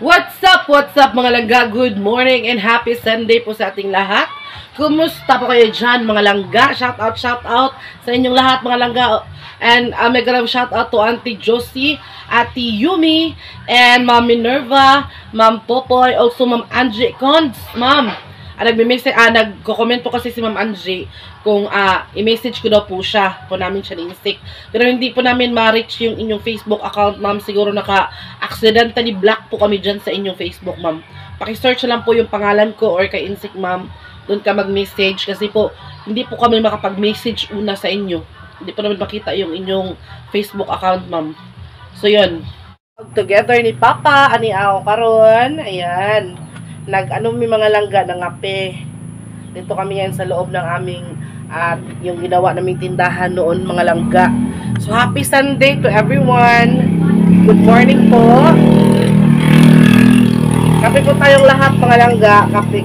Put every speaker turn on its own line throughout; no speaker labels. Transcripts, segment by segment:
What's up mga langga? Good morning and happy Sunday po sa ating lahat. Kumusta po kayo dyan mga langga? Shout out sa inyong lahat mga langga. And mega love shout out to Auntie Josie, Ate Yumi, and Ma'am Minerva, Ma'am Popoy, also Ma'am Angie Cons. Ma'am, nagko-comment po kasi si Ma'am Angie kung i-message ko daw po siya po namin siya ni-insect. Pero hindi po namin ma-reach yung inyong Facebook account, ma'am. Siguro naka-accidentally block po kami dyan sa inyong Facebook, ma'am. Paki-search lang po yung pangalan ko or kay insect, ma'am. Doon ka mag-message kasi po hindi po kami makapag-message una sa inyo. Hindi po namin makita yung inyong Facebook account, ma'am. So, yun. Together ni Papa, ani ako karon. Ayan. Nag-ano may mga langga ng ngape. Dito kami yan sa loob ng aming at yung ginawa naming tindahan noon mga langga. So happy Sunday to everyone. Good morning po. Kape po tayong lahat mga langga. Kape.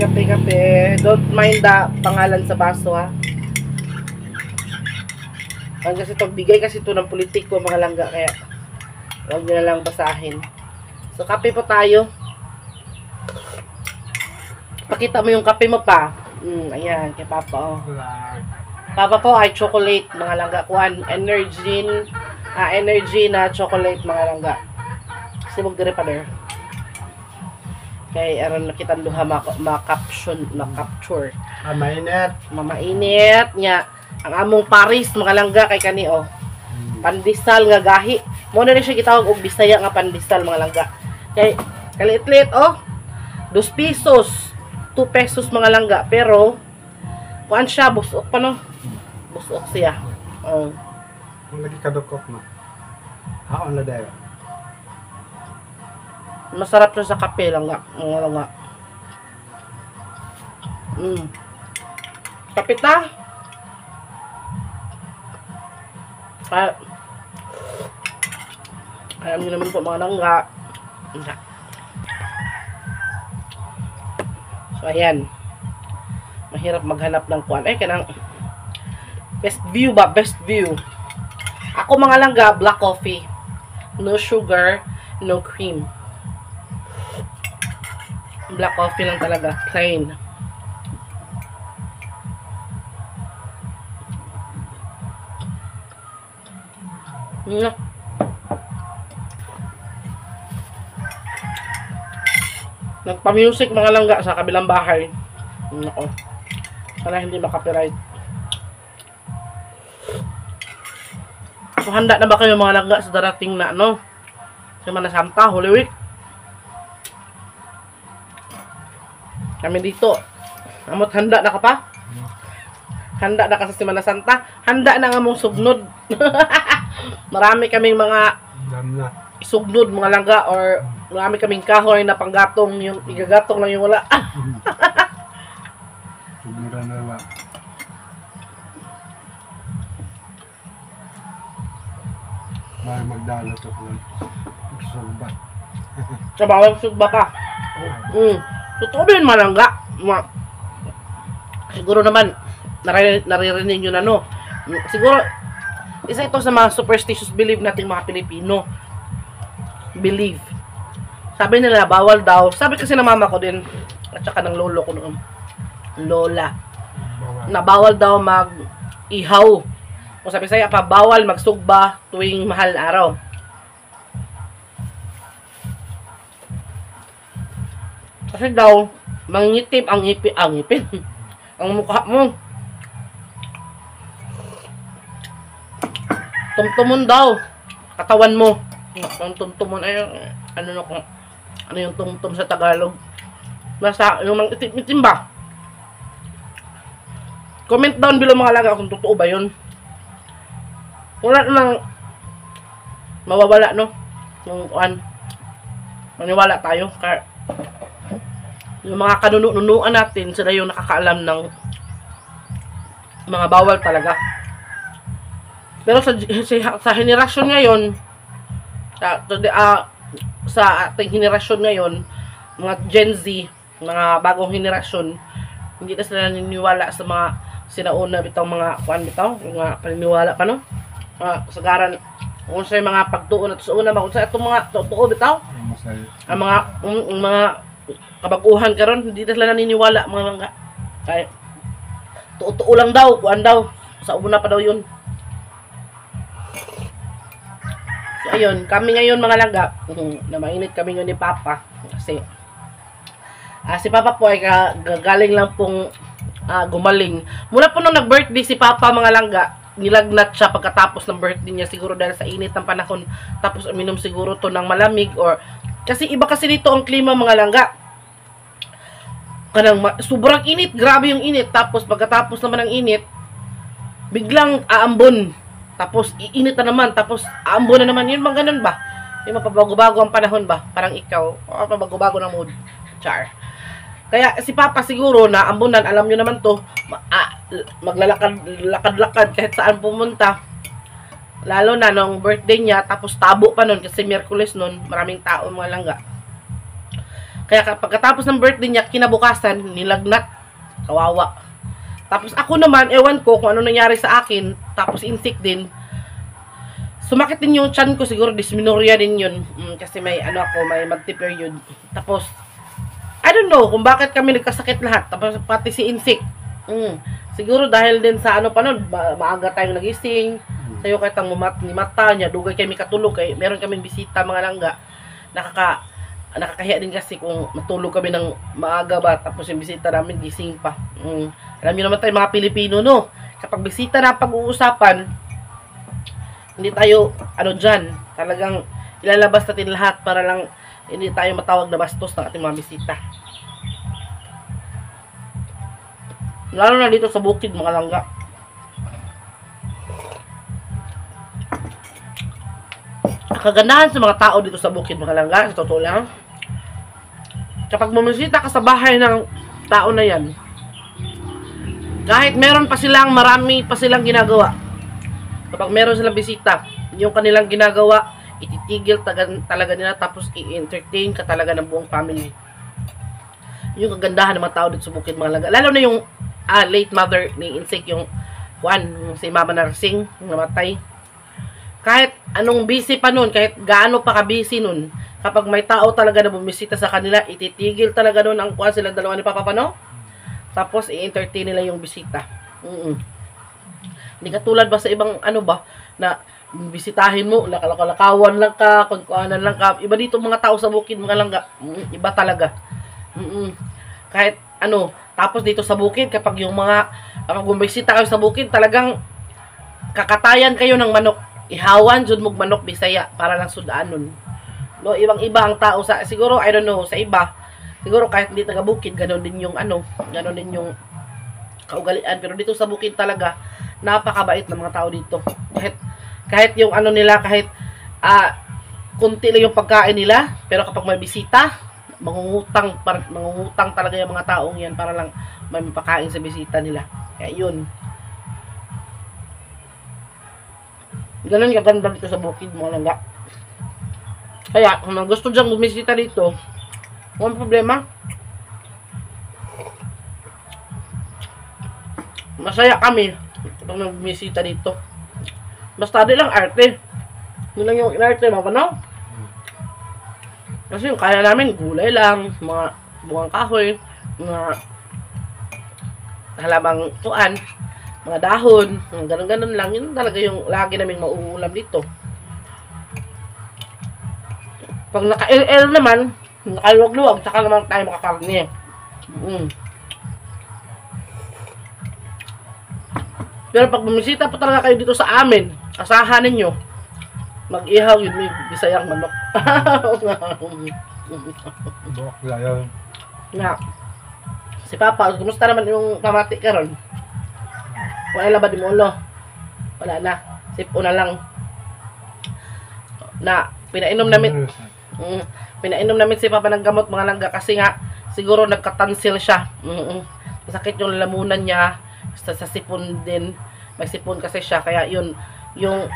Don't mind the pangalan sa baso ha. Kasi ito, bigay kasi ito ng politiko mga langga. Kaya huwag nyo na lang basahin. So kape po tayo. Pakita mo yung kape mo pa. Ayan, kay Papa oh. Papa po ay chocolate mga langga. Kuan, energy na chocolate mga langga. Kasi magdire pa der. Kay aron nakitan duha ma-capture. Mamainit nya. Ang among Paris mga langga kay kani oh. Pandesal nga gahi. Mo na rin siya gitawag og Bisaya nga pandesal mga langga. Kay kaliit-liit oh. 2 pesos. 2 pesos mga langga. Pero kuan siya busok pa no. Busok siya. Oh.
Lagi kadukok no. Haon na dayo.
Masarap siya sa kape lang nga. Kape ta. Alam niyo naman po mga langga. So ayan. Mahirap maghanap ng kuan. Ay kanang best view ba? Best view. Ako mga langga, black coffee. No sugar, no cream. Black coffee lang talaga, plain. Nagpa-music mga langga sa kabilang bahay. Nako. Sana hindi makapiright. So handa na ba kayo mga langga sa darating na ano? Semana Santa, Holy Week? Kami dito. Amot handa na ka pa? Handa na ka sa Semana Santa? Handa na nga mong sugnod. Marami kaming mga isugnod mga langga or marami kaming kahoy na panggatong yung igagatong lang yung wala.
Sugnuran na lang. May magdala to ko. Sugba.
Sabawang sugba ka. Totoo ba yun malangga? Siguro naman naririnig nyo na no. Siguro isa ito sa mga superstitious belief nating mga Pilipino. Believe. Sabi nila bawal daw. Sabi kasi ng mama ko din at saka ng lolo ko noon. Lola. Na bawal daw mag-ihaw. O sabi saya pa bawal magsugba tuwing mahal na araw. Kasi daw mangitim ang ngipin. Ang mukha mo. Tumtumon daw katawan mo. Ang tumtumon ay ano yung tumtum sa Tagalog? Basta yung mga itim ba? Comment down below mga laga kung totoo ba yun. Wala namang mawawala no. Yung maniwala tayo. Yung mga kanunuan natin, sila yung nakakaalam ng mga bawal talaga. Pero sa henerasyon ngayon, sa ating henerasyon ngayon, mga Gen Z, mga bagong henerasyon, hindi na sila naniniwala sa mga sinauna bitang mga kuan bitaw, mga paniniwala pa no. Kasagaran Kung sa mga pagtuon at suuna ba kung sa itong mga totoo bitaw,
Masaya.
ang mga kabaguhan karon hindi na sila naniniwala mga langga. Kaya totoo lang daw, kuan daw. Sa una pa daw yun. So ayun, kami ngayon mga langga, na mainit kami ngayon ni Papa kasi si Papa po ay gagaling lang pong gumaling. Mula po nung nag-birthday si Papa mga langga, nilagnat siya pagkatapos ng birthday niya siguro dahil sa init ng panahon. Tapos uminom siguro to ng malamig or kasi iba kasi dito ang klima mga langga. Sobrang init, grabe yung init. Tapos pagkatapos naman ng init, biglang aambon. Tapos iinit na naman, tapos aambon na naman. Yun bang ganun ba? Yung mapabago-bago ang panahon ba? Parang ikaw, mapabago-bago ng mood. Char. Kaya si Papa siguro na ambunan, alam nyo naman to, maglalakad-lakad kahit saan pumunta. Lalo na nung birthday niya, tapos tabo pa nun kasi Miyerkules nun, maraming tao mga langga. Kaya pagkatapos ng birthday niya, kinabukasan, nilagnat, kawawa. Tapos ako naman, ewan ko kung ano nangyari sa akin, tapos insik din. Sumakit din yung tiyan ko, siguro dysmenorrhea din yun. Kasi may may multi-period. Tapos, I don't know kung bakit kami nagkasakit lahat. Tapos pati si Insik. Siguro dahil din sa pa nun, maaga tayong nagising. Sayo kahit ang ni mata niya, dugay kami katulog. Meron kaming bisita mga langga. Nakakahiya din kasi kung matulog kami ng maaga ba. Tapos yung bisita namin gising pa. Alam niyo naman tayo mga Pilipino, no? Kapag bisita na pag-uusapan, hindi tayo, dyan, talagang ilalabas natin lahat para lang hindi tayo matawag na bastos ng ating mga bisita. Lalo na dito sa bukid mga langga. Kagandahan sa mga tao dito sa bukid mga langga, sa totoo lang, kapag bumisita ka sa bahay ng tao na yan, kahit meron pa silang marami pa silang ginagawa, kapag meron silang bisita, yung kanilang ginagawa ititigil talaga nila, tapos i-entertain ka talaga ng buong family. Yung kagandahan ng mga tao dito sa bukid mga langga. Lalo na yung late mother ni Insik, yung si Mama Narsing, namatay. Kahit anong busy pa nun, kahit gaano pa ka-busy nun, kapag may tao talaga na bumisita sa kanila, ititigil talaga nun ang silang dalawa ni Papa Pano. Tapos i-entertain nila yung bisita. Hindi katulad ba sa ibang na bisitahin mo, lakalakawan lang ka, kungkuanan lang ka. Iba dito mga tao sa bukid, mga langga. Iba talaga. Kahit tapos dito sa bukid, kapag bumisita kayo sa bukid, talagang kakatayan kayo ng manok. Ihawan, jud mong manok, Bisaya, para lang sudaan nun. No, ibang-iba ang tao siguro, I don't know, sa iba, siguro kahit hindi taga bukid, ganon din yung kaugalian. Pero dito sa bukid talaga, napakabait ng mga tao dito. Kahit yung nila, kahit kunti lang yung pagkain nila, pero kapag may bisita, mangungutang talaga yung mga taong yan para lang may mapakain sa bisita nila. Kaya yun. Ganun kaganda dito sa bukid mga langga. Kaya kung gusto dyan bumisita dito, walang problema. Masaya kami kapag bumisita dito. Basta di lang arte. Yun lang yung inarte, mapanaw. Kasi yung kaya namin, gulay lang, mga bungang kahoy, mga halamang tuan, mga dahon, ganun-ganun lang. Yun talaga yung lagi namin mauulam dito. Pag naka-LL naman, nakaluwag-luwag, saka naman tayo makakarni. Pero pag bumisita pa talaga kayo dito sa amin, asahan ninyo, mag-ihaw yun, may Bisayang manok. Si Papa, kumusta naman yung pamati ka ron? Wala ba di mo ulo? Wala na. Sipo na lang. Pinainom namin si Papa ng gamot mga langga kasi nga siguro nagkatansil siya. Masakit yung lalamunan niya. Sa sipon din, may sipon kasi siya, kaya yun yung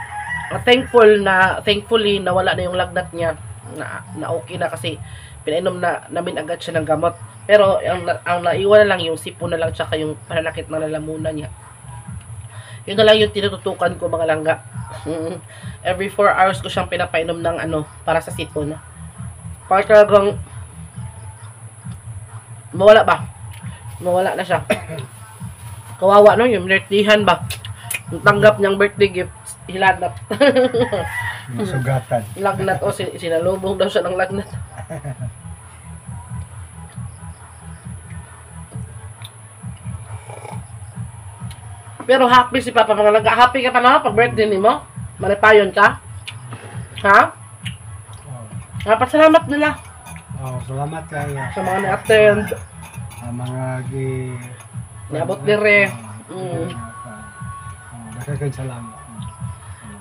thankfully nawala na yung lagnat niya, na okay na kasi pinainom namin agad siya ng gamot. Pero ang naiwan na lang yung sipon na lang, tsaka yung pananakit ng lalamunan niya. Yun na lang yung tinututukan ko mga langga. Every 4 hours ko siyang pinapainom ng ano, para sa sipon. Para talagang mawala ba? Mawala na siya. Kawawa no, yung birthdayhan ba? Yung tanggap niyang birthday gift, hilanap.
Sugatan.
Lagnat o, sinalubong daw siya ng lagnat. Pero happy si Papa mga langga. Happy ka pa na pag birthday ni mo? Malipayon ka? Ha? Salamat nila
Salamat kayo.
sa mga na-attend.
Mga
Niabot dire.
Nakakansalamat.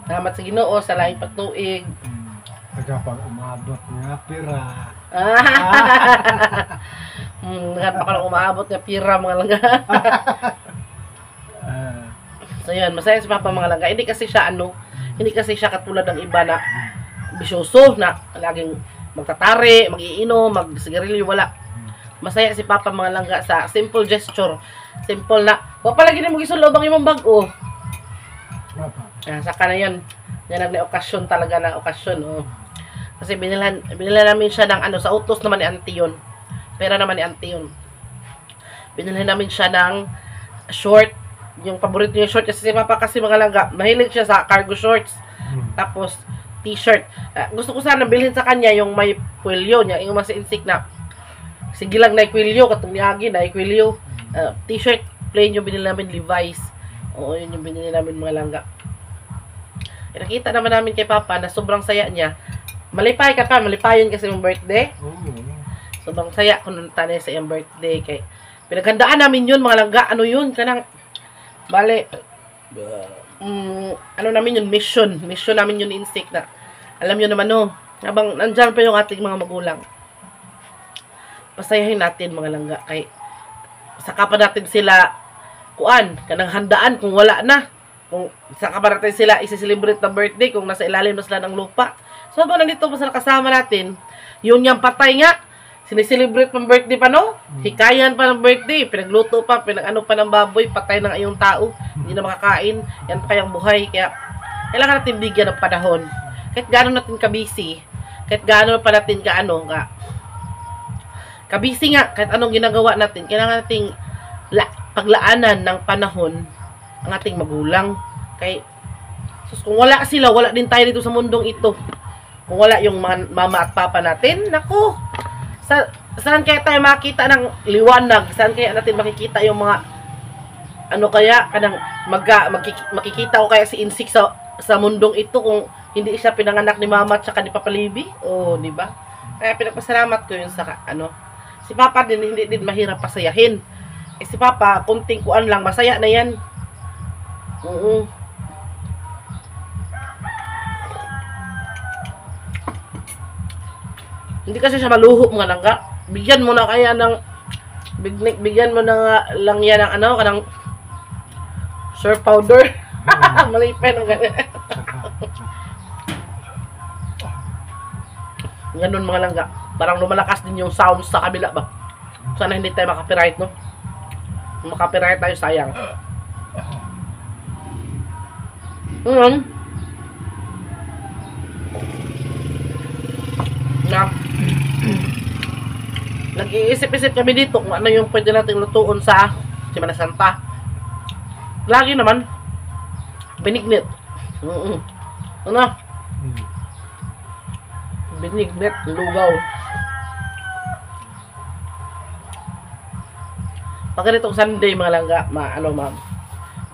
Salamat sa Ginoo sa laing pagtuig.
Pag umabot nga pira.
Nakat pa ka lang umaabot na pira mga langga. So yun, masaya si Papa mga langga. Hindi kasi siya hindi kasi siya katulad ng iba na bisyoso na laging magtatari, mag-iinom, mag-sigarilyo, wala. Masaya si Papa mga langga sa simple gesture. Simple na, wala palagi na mo gisulobang imong bag-o. Saka na yun. Yan ang okasyon talaga na okasyon. Oh. Kasi binilan namin siya ng sa utos naman ni auntie yun. Pera naman ni auntie yun. Binilhan namin siya ng short. Yung paborito niya short kasi si Papa kasi mga langga, mahilig siya sa cargo shorts. Tapos t-shirt. Gusto ko sana bilhin sa kanya yung may kwelyo niya, yung mas insik na. Sige lang na kwelyo, katong niagi na kwelyo. T-shirt plain yung binili namin Levi's. Oo, yun yung binili namin mga langga. Nakita naman namin kay Papa na sobrang saya niya. Malipay ka pa, malipayon kasi yung birthday. Sobrang saya kung nantanay sa iyong birthday. Kay pinaghandaan namin yun mga langga. Ano yun? Kanang bale, namin yun, mission namin yun insik na, alam nyo naman habang nandyan pa yung ating mga magulang, pasayahin natin mga langga, kay saka pa natin sila kanang handaan kung wala na, kung saka pa natin sila isi-celebrate ng birthday kung nasa ilalim na sila ng lupa. So habang nandito pa sila kasama natin, yun yung patay nga, sineselebrate pang birthday pa hikayan pa ng birthday, pinagluto pa, pinag-ano pa ng baboy, patay ng ayong tao, hindi na makakain, yan pa kayang buhay. Kaya kailangan natin bigyan ng panahon, kahit gaano natin kabisi, kahit gaano pa natin kabisi nga, kahit anong ginagawa natin, kailangan nating paglaanan ng panahon ang ating magulang. Kay kung wala sila, wala din tayo dito sa mundong ito. Kung wala yung mama at papa natin, naku, saan kaya tayo makita ng liwanag? Saan kaya natin makikita yung mga kaya kanang makikita ko kaya si insik sa mundong ito kung hindi siya pinanganak ni mama at saka ni Papa Libby? Oh, di ba? Kaya pinapasalamat ko yun sa si Papa din hindi din mahirap pasayahin. Si Papa kunting kuan lang masaya na yan. Hindi kasi siya maluho mga langga. Bigyan mo na kaya ng bigyan mo na lang yan ng kanang surf powder. Malipay ng ganyan. Ganun mga langga. Parang lumalakas din yung sound sa kabila ba. Sana hindi tayo makapiright, no? Makapiright tayo, sayang. Nag-iisip-isip kami dito kung ano yung pwede natin lutuon sa Semana Santa. Lagi naman binignit. Binignit, lugaw. Pag ganitong Sunday mga langga, ma'am.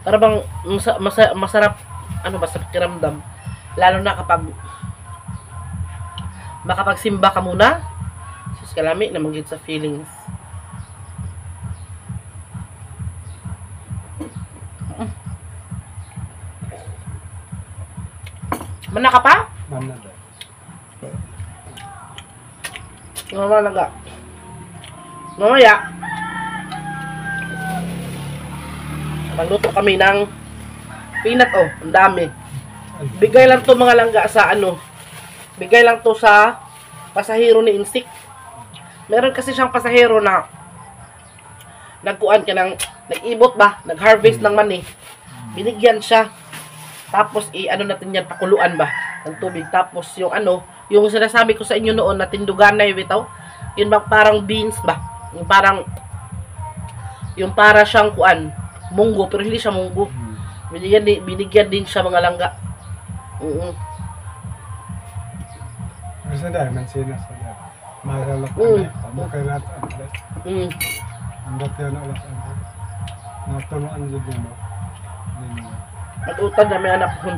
Para bang masarap sa pakiramdam. Lalo na kapag makapagsimba ka muna. Sus kalami na manggit sa feelings. Mana ka pa?
Manada.
Mama langga. Mamaya magluto kami ng peanut ang dami. Bigay lang to mga langga sa bigay lang to sa pasahero ni Insik. Meron kasi siyang pasahero na nagkuan ka ng nag-ibot ba, nag-harvest ng mani. binigyan siya. Tapos ano natin yan, pakuluan ba ng tubig. Tapos yung yung sinasabi ko sa inyo noon na tinduganay bitaw, yun ba parang beans ba? Yung para siyang kuan, munggo, pero hindi siya munggo. Binigyan din siya mga langga.
Gusto dahil man sinas. Magalak na. Pamukay natin. Ang dati na ulas ang natuloan din mo.
Matutad na may anak ko.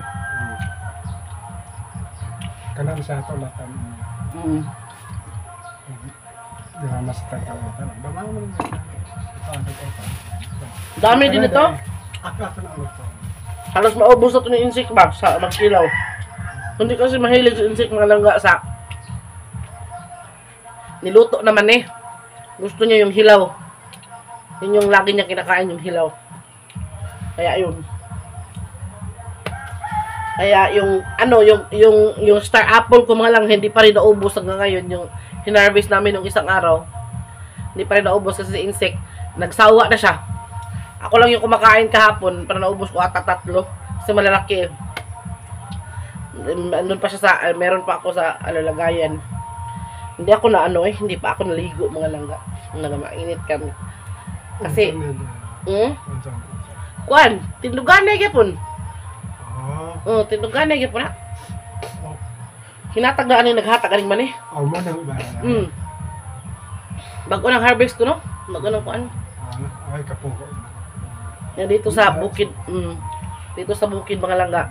Kanan sa ito latan. Di ba mas tagkalitan? Bama mo naman.
Dami din ito.
Ako na ulit ko.
Halos maubos na ito ng insect ba sa magkilaw. Hindi kasi mahilig sa insect mga langga sa niluto naman eh. Gusto niya yung hilaw. Yun yung lagi niya kinakain, yung hilaw. Kaya yun. Kaya yung star apple ko mga lang hindi pa rin naubos hanggang ngayon. Yung hinarvest namin ng isang araw, hindi pa rin naubos kasi si insect. Nagsawa na siya. Ako lang yung kumakain kahapon, para naubos ko ata 3 kasi malalaki. Andun pa siya sa, meron pa ako sa lagayan. Hindi ako na hindi pa ako naligo mga langga. Mainit kami. Kasi, kuan, tindugan na gyapon. Tindugan na gyapon na. Hinatag na naghatag aning man eh.
Mo nang ba?
Bago nang harvest ko no? Bago nang kuan.
Ay kapong ko.
Yan dito sa bukid. Dito sa bukid mga langga.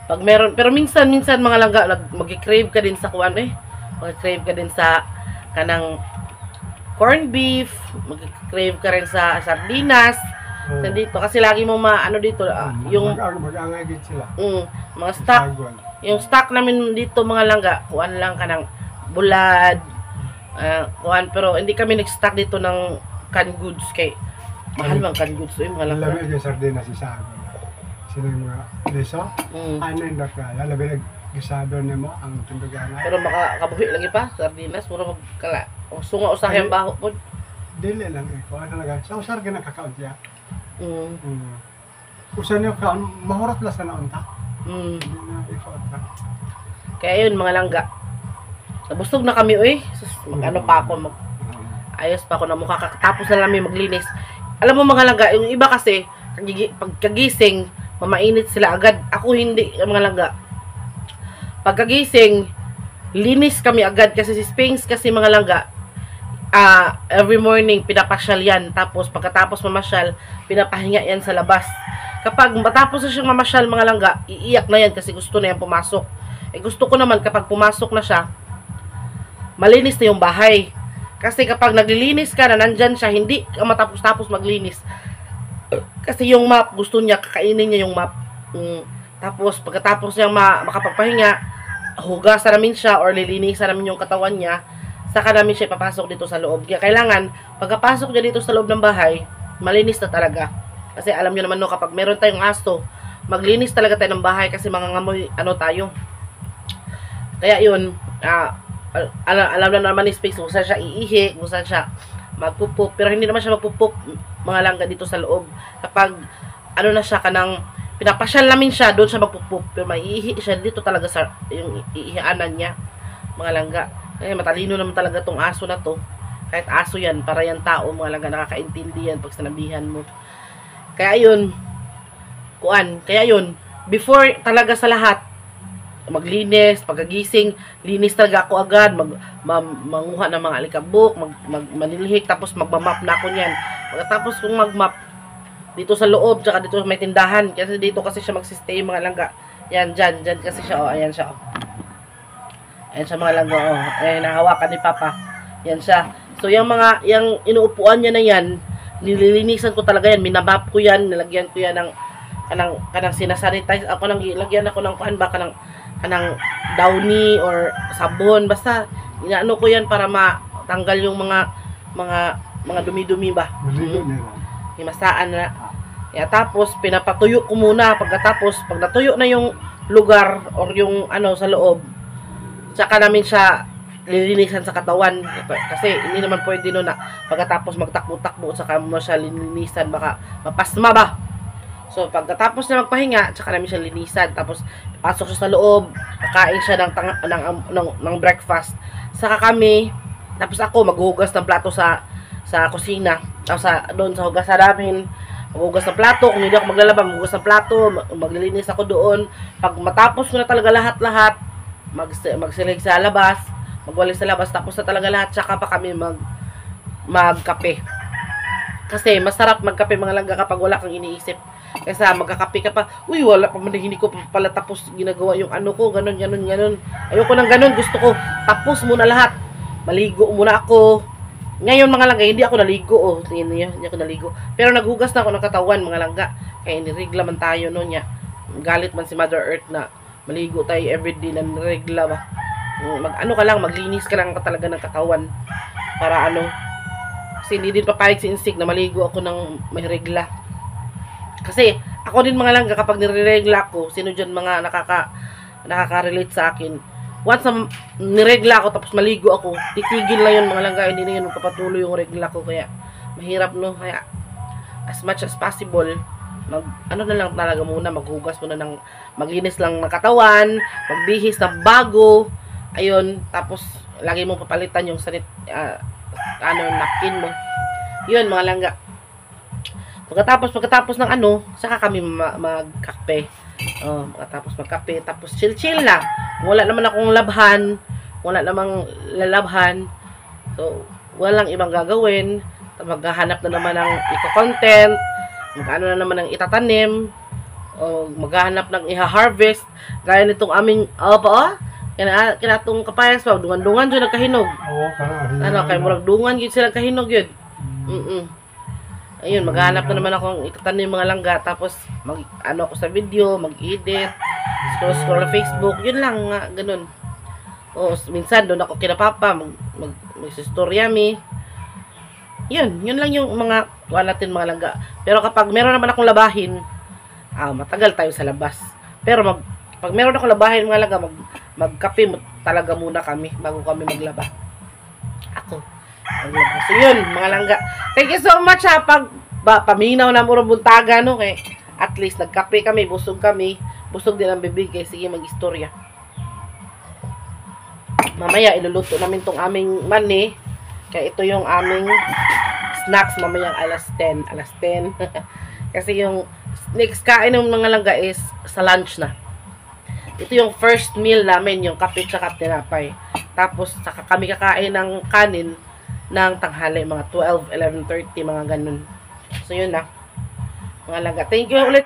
Pag meron, pero minsan mga langga mag-crave ka din sa kuan eh. Mag-crave ka din sa kanang corned beef, mag-crave ka rin sa sardinas. Dito kasi lagi mo dito yung
mag-angay gid sila.
Mga stock. Yung stock namin dito mga langga, kuan lang kanang bulad. Kuan pero hindi kami nag-stock dito ng canned goods kay mahal mang canned goods mga langga.
Labi yung sardinas isa. Sino yung mga leso? Ano yung kaya? Labi nag-gisado nimo ang tindugan.
Pero makakabuhi lagi pa, sardinas. Puro magkala. O sunga usahay ang baho po.
Dili lang eh. Kung ano lang. Sa usar ka nakakaon siya. Usan yung kaon, mahurat lang sa naunta.
Kaya yun mga langga. Nabustog na kami ano pa ako. Ayos pa ako na mukha. Tapos na namin maglinis. Alam mo mga langga, yung iba kasi, pagkagising, mamainit sila agad. Ako hindi, mga langga. Pagkagising, linis kami agad kasi si Sphinx kasi mga langga, every morning pinapasyal yan. Tapos pagkatapos mamasyal, pinapahinga yan sa labas. Kapag matapos na siyang mamasyal mga langga, iiyak na yan kasi gusto na yan pumasok. Gusto ko naman kapag pumasok na siya, malinis na yung bahay. Kasi kapag naglilinis ka na nandyan siya, hindi ka matapos-tapos maglinis. Kasi yung map, gusto niya, kakainin niya yung map. Tapos, pagkatapos niya makapagpahinga, hugasan namin siya or lilinisan namin yung katawan niya, saka namin siya ipapasok dito sa loob. Kaya kailangan, pagkapasok niya dito sa loob ng bahay, malinis na talaga. Kasi alam niyo naman no, kapag meron tayong aso, maglinis talaga tayo ng bahay kasi mangangamoy tayo. Kaya yun, alam na naman ni Space kung saan siya iihi, kung saan siya magpupup. Pero hindi naman siya magpupup mga langga dito sa loob. Kapag na siya kanang pinapasyal namin siya, doon siya magpupup. Pero maiihi siya dito talaga sa yung iihianan niya mga langga. Eh, matalino naman talaga tong aso na to. Kahit aso yan, para yan tao mga langga, nakakaintindi yan pag sinabihan mo. Kaya yun, before talaga sa lahat, maglinis, pagkagising, linis talaga ako agad, manguha ng mga alikabok, manilhik, tapos magmamap na ako niyan. Pagkatapos kong magmap, dito sa loob, tsaka dito may tindahan, kasi dito kasi siya magsistay mga langga. Yan, dyan kasi siya, ayan siya, Ayan siya mga langga, ayan, nahawakan ni Papa. Yan siya. So, yung inuupuan niya na yan, nililinisan ko talaga yan, minamap ko yan, nilagyan ko yan ng kanang sinasanitize ako, lagyan ako ng kanang downy or sabon, basta inaano ko yan para matanggal yung mga dumi-dumi ba. Himasaan na. Kaya tapos pinapatuyo ko muna, pagkatapos pag natuyo na yung lugar or yung sa loob, tsaka namin siya lilinisan sa katawan kasi hindi naman pwede na pagkatapos magtakbo-takbo saka mo siya lilinisan, baka mapasma ba. So, pagkatapos na magpahinga, tsaka namin siya linisan. Tapos, pasok siya sa loob, kain siya ng breakfast. Saka kami, tapos ako, maghuhugas ng plato sa kusina. Tapos, doon sa hugasan namin, maghuhugas ng plato. Kung hindi ako maglalaba, maghuhugas ng plato, maglilinis ako doon. Pag matapos ko na talaga lahat-lahat, magsilig sa labas, magwalis sa labas, tapos na talaga lahat, tsaka pa kami magkape. Kasi, masarap magkape mga langga kapag wala kang iniisip. Kasi magkakape ka pa, uy, wala pa man, hindi ko pala tapos ginagawa yung ano ko, ganun. Ayoko nang ganun, gusto ko, tapos muna lahat. Maligo muna ako. Ngayon mga langga, hindi ako naligo, oh. Tingnan niyo, hindi ako naligo. Pero naghugas na ako ng katawan, mga langga. Kaya nirigla man tayo noon niya. Galit man si Mother Earth na maligo tayo everyday na nirigla ba. Maglinis ka lang talaga ng katawan. Para kasi hindi din papayag si Insik na maligo ako ng may regla. Kasi, ako din mga langga, kapag niregla ko, sino dyan mga nakaka-relate sa akin, once na niregla ako, tapos maligo ako, titigil na yun mga langga, hindi na yun magpapatuloy yung regla ko, kaya, mahirap no, kaya, as much as possible, na lang talaga muna, maghugas muna maglinis lang ng katawan, magbihis na bago, ayun, tapos, lagi mong papalitan yung napkin mo, yun mga langga. Pagkatapos ng saka kami magkape. Pagkatapos magkape, tapos chill lang. Wala naman akong labhan, wala namang lalabhan. So, walang ibang gagawin. Maghahanap na naman ng iko-content, na naman ng itatanim, o maghahanap ng iha-harvest. Gaya nitong aming, kinatong kapayas pa, dungan-dungan dyan nagkahinog. Kaya murag dungan yun sila kahinog yun. Ayun, maghanap na naman ako ng itatanim mga langga, tapos ako sa video, mag-edit, scroll sa Facebook, yun lang nga, ganun. Minsan doon ako kinapapa, mag-istorya mi. Yun lang yung mga natin mga langga. Pero kapag meron naman akong labahin, matagal tayo sa labas. Pero pag meron akong labahin mga langga, magkape talaga muna kami bago kami maglaba. So yun mga langga, thank you so much paminaw na murong buntaga kay at least nagkape kami, busog din ang bibig, kaya sige mag-istorya. Mamaya iluluto namin tong aming mani, kaya ito yung aming snacks mamaya alas 10 kasi yung next kain ng mga langga is sa lunch na. Ito yung first meal namin, yung kape tsaka tinapay, tapos saka kami kakain ng kanin ng tanghali, mga 12, 11:30, mga ganun. So, yun na. Mga langga. Thank you ulit.